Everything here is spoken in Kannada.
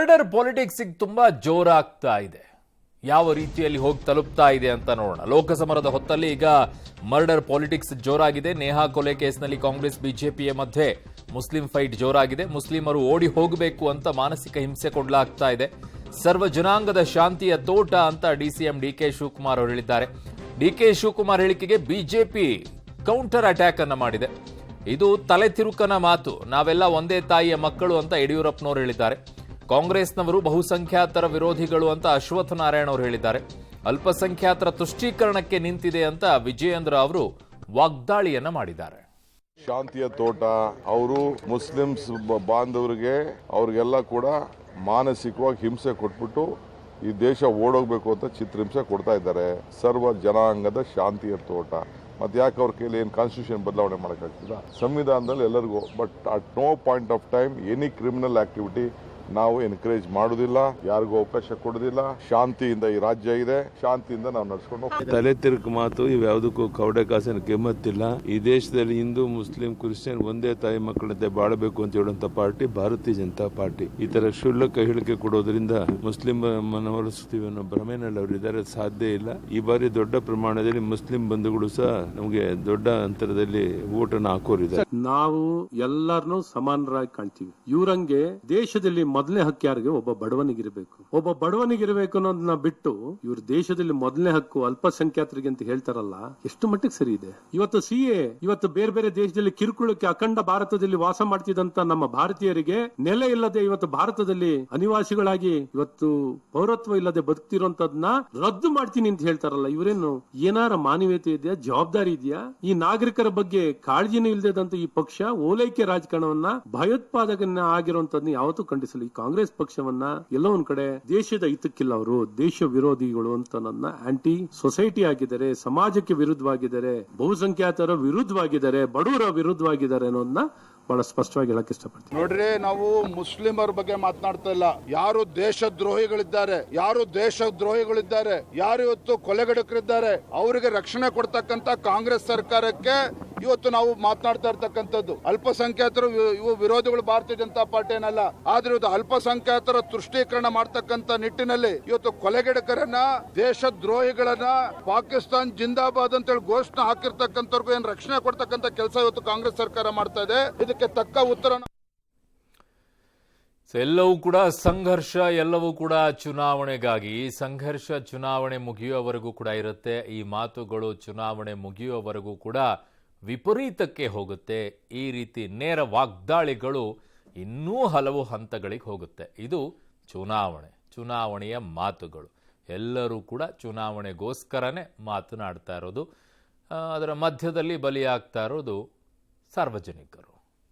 ಮರ್ಡರ್ ಪಾಲಿಟಿಕ್ಸ್ ತುಂಬಾ ಜೋರಾಗ್ತಾ ಇದೆ. ಯಾವ ರೀತಿಯಲ್ಲಿ ಹೋಗಿ ತಲುಪ್ತಾ ಇದೆ ಅಂತ ನೋಡೋಣ. ಲೋಕಸಮರದ ಹೊತ್ತಲ್ಲಿ ಈಗ ಮರ್ಡರ್ ಪಾಲಿಟಿಕ್ಸ್ ಜೋರಾಗಿದೆ. ನೇಹಾ ಕೊಲೆ ಕೇಸ್ನಲ್ಲಿ ಕಾಂಗ್ರೆಸ್ ಬಿಜೆಪಿಯ ಮಧ್ಯೆ ಮುಸ್ಲಿಂ ಫೈಟ್ ಜೋರಾಗಿದೆ. ಮುಸ್ಲಿಮರು ಓಡಿ ಹೋಗಬೇಕು ಅಂತ ಮಾನಸಿಕ ಹಿಂಸೆ ಕೊಡಲಾಗ್ತಾ ಇದೆ. ಸರ್ವ ಜನಾಂಗದ ಶಾಂತಿಯ ತೋಟ ಅಂತ ಡಿಸಿಎಂ ಡಿಕೆ ಶಿವಕುಮಾರ್ ಅವರು ಹೇಳಿದ್ದಾರೆ. ಡಿಕೆ ಶಿವಕುಮಾರ್ ಹೇಳಿಕೆಗೆ ಬಿಜೆಪಿ ಕೌಂಟರ್ ಅಟ್ಯಾಕ್ ಅನ್ನ ಮಾಡಿದೆ. ಇದು ತಲೆ ತಿರುಕನ ಮಾತು. ನಾವೆಲ್ಲ ಒಂದೇ ತಾಯಿಯ ಮಕ್ಕಳು ಅಂತ ಯಡಿಯೂರಪ್ಪನವರು ಹೇಳಿದ್ದಾರೆ. ಕಾಂಗ್ರೆಸ್ನವರು ಬಹುಸಂಖ್ಯಾತರ ವಿರೋಧಿಗಳು ಅಂತ ಅಶ್ವಥ್ ನಾರಾಯಣ ಅವರು ಹೇಳಿದ್ದಾರೆ. ಅಲ್ಪಸಂಖ್ಯಾತರ ತುಷ್ಟೀಕರಣಕ್ಕೆ ನಿಂತಿದೆ ಅಂತ ವಿಜಯೇಂದ್ರ ಅವರು ವಾಗ್ದಾಳಿಯನ್ನ ಮಾಡಿದ್ದಾರೆ. ಶಾಂತಿಯ ತೋಟ ಅವರು ಮುಸ್ಲಿಮ್ಸ್ ಬಾಂಧವರಿಗೆ ಅವ್ರಿಗೆಲ್ಲ ಕೂಡ ಮಾನಸಿಕವಾಗಿ ಹಿಂಸೆ ಕೊಟ್ಬಿಟ್ಟು ಈ ದೇಶ ಓಡೋಗ್ಬೇಕು ಅಂತ ಚಿತ್ರಹಿಂಸೆ ಕೊಡ್ತಾ ಇದ್ದಾರೆ. ಸರ್ವ ಜನಾಂಗದ ಶಾಂತಿಯ ತೋಟ. ಮತ್ತೆ ಯಾಕೆ ಅವ್ರ ಕೈಲಿ ಏನು ಕಾನ್ಸ್ಟಿಟ್ಯೂಷನ್ ಬದಲಾವಣೆ ಮಾಡೋಕ್ಕಾಗ್ತದ? ಸಂವಿಧಾನದಲ್ಲಿ ಎಲ್ಲರಿಗೂ, but at no point of time any criminal activity ನಾವು ಎನ್ಕರೇಜ್ ಮಾಡುದಿಲ್ಲ, ಯಾರಿಗೂ ಅವಕಾಶ ಕೊಡುದಿಲ್ಲ. ಶಾಂತಿಯಿಂದ ಈ ರಾಜ್ಯ ಇದೆ, ಶಾಂತಿಯಿಂದ ನಾವು ನಡ್ಸ್ಕೊಂಡು ಹೋಗ್ತೀವಿ. ತಲೆ ತಿರುಕು ಮಾತು ಇವ್ಯಾವುದಕ್ಕೂ ಕವಡೆ ಕಾಸಿನ ಕಿಮ್ಮತ್ತಿಲ್ಲ. ಈ ದೇಶದಲ್ಲಿ ಹಿಂದೂ ಮುಸ್ಲಿಂ ಕ್ರಿಶ್ಚಿಯನ್ ಒಂದೇ ತಾಯಿ ಮಕ್ಕಳಂತೆ ಬಾಳಬೇಕು ಅಂತ ಹೇಳುವಂತ ಪಾರ್ಟಿ ಭಾರತೀಯ ಜನತಾ ಪಾರ್ಟಿ. ಈ ತರ ಕ್ಷುಲ್ಲಕ ಹೇಳಿಕೆ ಕೊಡೋದ್ರಿಂದ ಮುಸ್ಲಿಂ ಮನವೊಲಿಸ್ತೀವಿ ಅನ್ನೋ ಭ್ರಮೆನಲ್ಲಿ ಅವರಿದ್ದಾರೆ. ಸಾಧ್ಯ ಇಲ್ಲ. ಈ ಬಾರಿ ದೊಡ್ಡ ಪ್ರಮಾಣದಲ್ಲಿ ಮುಸ್ಲಿಂ ಬಂಧುಗಳು ಸಹ ನಮಗೆ ದೊಡ್ಡ ಅಂತರದಲ್ಲಿ ಓಟನ್ನು ಹಾಕೋರಿದ್ದಾರೆ. ನಾವು ಎಲ್ಲರನ್ನೂ ಸಮಾನರಾಗಿ ಕಾಣ್ತೀವಿ. ಇವರಂಗೆ ದೇಶದಲ್ಲಿ ಮೊದಲನೇ ಹಕ್ಕು ಯಾರಿಗೆ? ಒಬ್ಬ ಬಡವನಿಗಿರಬೇಕು. ಒಬ್ಬ ಬಡವನಿಗಿರಬೇಕು ಅನ್ನೋದನ್ನ ಬಿಟ್ಟು ಇವ್ರ ದೇಶದಲ್ಲಿ ಮೊದಲನೇ ಹಕ್ಕು ಅಲ್ಪಸಂಖ್ಯಾತರಿಗೆ ಅಂತ ಹೇಳ್ತಾರಲ್ಲ, ಎಷ್ಟು ಮಟ್ಟಿಗೆ ಸರಿ ಇದೆ? ಇವತ್ತು ಸಿಎ, ಇವತ್ತು ಬೇರೆ ಬೇರೆ ದೇಶದಲ್ಲಿ ಕಿರುಕುಳಕ್ಕೆ ಅಖಂಡ ಭಾರತದಲ್ಲಿ ವಾಸ ಮಾಡ್ತಿದ್ದಂತ ನಮ್ಮ ಭಾರತೀಯರಿಗೆ ನೆಲೆ ಇಲ್ಲದೆ ಇವತ್ತು ಭಾರತದಲ್ಲಿ ಅನಿವಾಸಿಗಳಾಗಿ ಇವತ್ತು ಪೌರತ್ವ ಇಲ್ಲದೆ ಬದುಕ್ತಿರೋಂತದ್ನ ರದ್ದು ಮಾಡ್ತೀನಿ ಅಂತ ಹೇಳ್ತಾರಲ್ಲ, ಇವರೇನು ಏನಾರ ಮಾನವೀಯತೆ ಇದೆಯಾ? ಜವಾಬ್ದಾರಿ ಇದೆಯಾ? ಈ ನಾಗರಿಕರ ಬಗ್ಗೆ ಕಾಳಜಿನೂ ಇಲ್ಲದಂತ ಈ ಪಕ್ಷ ಓಲೈಕೆ ರಾಜಕಾರಣವನ್ನ ಭಯೋತ್ಪಾದಕನ ಆಗಿರುವಂತದ್ನ ಯಾವತ್ತೂ ಖಂಡಿಸಲಿ. ಈ ಕಾಂಗ್ರೆಸ್ ಪಕ್ಷವನ್ನ ಎಲ್ಲೋ ಒಂದ್ ಕಡೆ ದೇಶದ ಹಿತಕ್ಕಿಲ್ಲ, ಅವರು ದೇಶ ವಿರೋಧಿಗಳು ಅಂತ ನನ್ನ ಆಂಟಿ ಸೊಸೈಟಿ ಆಗಿದ್ದಾರೆ, ಸಮಾಜಕ್ಕೆ ವಿರುದ್ಧವಾಗಿದ್ದಾರೆ, ಬಹುಸಂಖ್ಯಾತರ ವಿರುದ್ಧವಾಗಿದ್ದಾರೆ, ಬಡವರ ವಿರುದ್ಧವಾಗಿದ್ದಾರೆ ಅನ್ನೋದನ್ನ ಬಹಳ ಸ್ಪಷ್ಟವಾಗಿ ಹೇಳಕ್ ಇಷ್ಟಪಡ್ತೀನಿ. ನೋಡ್ರಿ, ನಾವು ಮುಸ್ಲಿಮರ ಬಗ್ಗೆ ಮಾತನಾಡ್ತಾ ಇಲ್ಲ. ಯಾರು ದೇಶದ್ರೋಹಿಗಳಿದ್ದಾರೆ, ಯಾರು ಇವತ್ತು ಕೊಲೆಗಡಕರಿದ್ದಾರೆ, ಅವರಿಗೆ ರಕ್ಷಣೆ ಕೊಡ್ತಕ್ಕಂತ ಕಾಂಗ್ರೆಸ್ ಸರ್ಕಾರಕ್ಕೆ ಇವತ್ತು ನಾವು ಮಾತನಾಡ್ತಾ ಇರ್ತಕ್ಕಂಥದ್ದು. ಅಲ್ಪಸಂಖ್ಯಾತರು ಇವು ವಿರೋಧಿಗಳು ಭಾರತೀಯ ಜನತಾ ಪಾರ್ಟಿ ಏನಲ್ಲ. ಆದ್ರೆ ಇವತ್ತು ಅಲ್ಪಸಂಖ್ಯಾತರ ತುಷ್ಟೀಕರಣ ಮಾಡ್ತಕ್ಕಂಥ ನಿಟ್ಟಿನಲ್ಲಿ ಇವತ್ತು ಕೊಲೆಗಡಕರನ್ನ, ದೇಶದ್ರೋಹಿಗಳನ್ನ ಪಾಕಿಸ್ತಾನ್ ಜಿಂದಾಬಾದ್ ಅಂತೇಳಿ ಘೋಷಣೆ ಹಾಕಿರ್ತಕ್ಕಂಥವ್ರಿಗೂ ಏನ್ ರಕ್ಷಣೆ ಕೊಡ್ತಕ್ಕಂಥ ಕೆಲಸ ಇವತ್ತು ಕಾಂಗ್ರೆಸ್ ಸರ್ಕಾರ ಮಾಡ್ತಾ ಇದೆ. ಇದಕ್ಕೆ ತಕ್ಕ ಉತ್ತರ ಎಲ್ಲವೂ ಕೂಡ ಸಂಘರ್ಷ, ಎಲ್ಲವೂ ಕೂಡ ಚುನಾವಣೆಗಾಗಿ. ಸಂಘರ್ಷ ಚುನಾವಣೆ ಮುಗಿಯುವವರೆಗೂ ಕೂಡ ಇರುತ್ತೆ. ಈ ಮಾತುಗಳು ಚುನಾವಣೆ ಮುಗಿಯುವವರೆಗೂ ಕೂಡ ವಿಪರೀತಕ್ಕೆ ಹೋಗುತ್ತೆ. ಈ ರೀತಿ ನೇರ ವಾಗ್ದಾಳಿಗಳು ಇನ್ನೂ ಹಲವು ಹಂತಗಳಿಗೆ ಹೋಗುತ್ತೆ. ಇದು ಚುನಾವಣೆಯ ಮಾತುಗಳು. ಎಲ್ಲರೂ ಕೂಡ ಚುನಾವಣೆಗೋಸ್ಕರನೇ ಮಾತನಾಡ್ತಾ ಇರೋದು. ಅದರ ಮಧ್ಯದಲ್ಲಿ ಬಲಿಯಾಗ್ತಾ ಇರೋದು ಸಾರ್ವಜನಿಕರು.